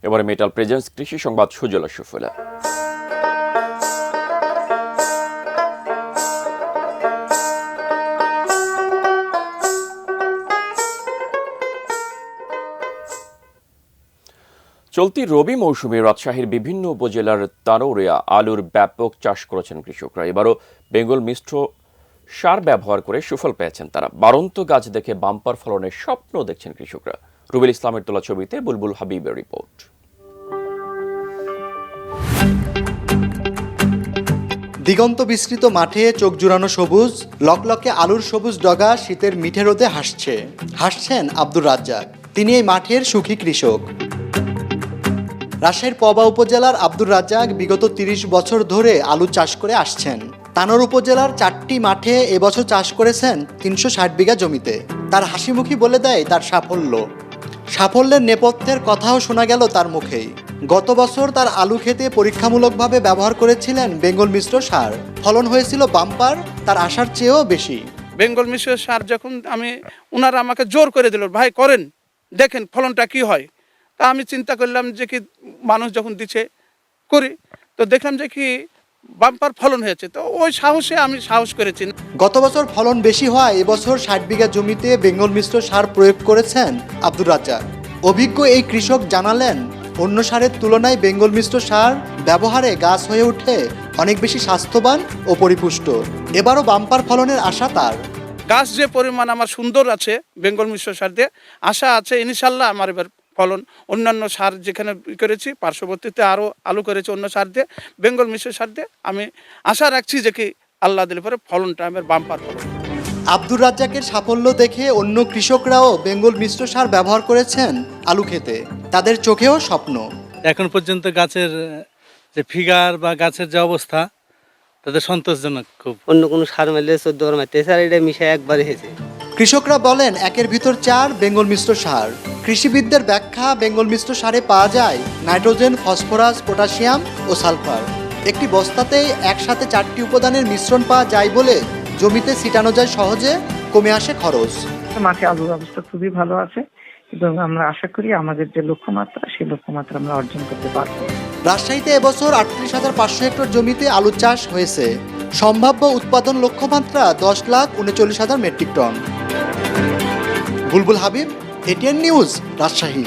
এবারে metal presence কৃষি সংবাদ সুজলা সুফলা। চলতি রবি মৌসুমে রাজশাহীর বিভিন্ন উপজেলার তানোরিয়া আলুর ব্যাপক চাষ করেছেন কৃষকরা। এবারও বেঙ্গল মিশ্র সার ব্যবহার করে সুফল পেয়েছেন তারা। বাড়ন্ত গাছ দেখে বাম্পার ফলনের স্বপ্ন দেখছেন কৃষকরা। রুবেল ইসলামের তোলা ছবিতে বুলবুল হাবিবের রিপোর্ট। দিগন্ত বিস্তৃত মাঠে চোখ জুড়ানো সবুজ, লকলকে আলুর সবুজ ডগা শীতের মিঠে রোদে হাসছেন আব্দুর রাজ্জাক। তিনি এই মাঠের সুখী কৃষক। রাজশাহীর পবা উপজেলার আব্দুর রাজ্জাক বিগত 30 বছর ধরে আলু চাষ করে আসছেন। তানোর উপজেলার 4টি মাঠে এবছর চাষ করেছেন 360 বিঘা জমিতে। তার হাসিমুখী বলে দেয় তার সাফল্যের নেপথ্যের কথাও শোনা গেল তার মুখেই। গত বছর তার আলু খেতে পরীক্ষামূলকভাবে ব্যবহার করেছিলেন বেঙ্গল মিশ্র সার। ফলন হয়েছিল বাম্পার, তার আশার চেয়েও বেশি। বেঙ্গল মিশ্র সার যখন ওনারা আমাকে জোর করে দিল, ভাই করেন, দেখেন ফলনটা কি হয়। তা আমি চিন্তা করলাম যে কি মানুষ যখন দিচ্ছে করি, তো দেখলাম যে কি বাম্পার ফলন হয়েছে, তো ওই সাহসে আমি সাহস করেছি। গত বছর ফলন বেশি হয় এবছর 60 বিঘা জমিতে বেঙ্গল মিশ্র সার প্রয়োগ করেছেন আব্দুর রাজ্জাক। অভিজ্ঞ এই কৃষক জানালেন, অন্য সারের তুলনায় বেঙ্গল মিশ্র সার ব্যবহারে গাছ হয়ে ওঠে অনেক বেশি স্বাস্থ্যবান ও পরিপুষ্ট। এবারও বাম্পার ফলনের আশা তার। গাছ যে পরিমাণ আমার সুন্দর আছে বেঙ্গল মিশ্র সার দিয়ে, আশা আছে ইনশাল্লাহ আমার এবার ফলন অন্যান্য সার যেখানে করেছি পার্শ্ববর্তীতে আরও আলু করেছি অন্য সার দিয়ে, বেঙ্গল মিশ্র সার দিয়ে আমি আশা রাখছি যে কি আল্লাহ দিলে পরে ফলনটা আমার বাম্পার ফলন। আব্দুর রাজ্জাকের সাফল্য দেখে অন্য কৃষকরাও বেঙ্গল মিশ্র সার ব্যবহার করেছেন আলু খেতে। তাদের চোখেও স্বপ্ন। এখন পর্যন্ত গাছের যে ফিগার বা গাছের যে অবস্থা তাদের সন্তোষজনক। খুব অন্য কোনো সার মারলে 14 বার মারতে, স্যার এটা মিশাই একবারই হয়েছে। কৃষকরা বলেন 1-এর ভিতর 4 বেঙ্গল মিশ্র সার। কৃষিবিদদের ব্যাখ্যা, বেঙ্গল মিশ্র সারে পাওয়া যায় নাইট্রোজেন, ফসফরাস, পটাশিয়াম ও সালফার। একটি বস্তাতেই একসাথে 4টি উপাদানের মিশ্রণ পাওয়া যায় বলে জমিতে ছিটানো যায় সহজে, কমে আসে খরচ। মাঠে আলুর অবস্থা খুবই ভালো আছে এবং আমরা আশা করি আমাদের যে লক্ষ্যমাত্রা সেই লক্ষ্যমাত্রা আমরা অর্জন করতে পারব। রাজশাহীতে এবছর 38,500 হেক্টর জমিতে আলু চাষ হয়েছে। সম্ভাব্য উৎপাদন লক্ষ্যমাত্রা 10,39,000 মেট্রিক টন। বুলবুল হাবিব, এটিএন নিউজ, রাজশাহী।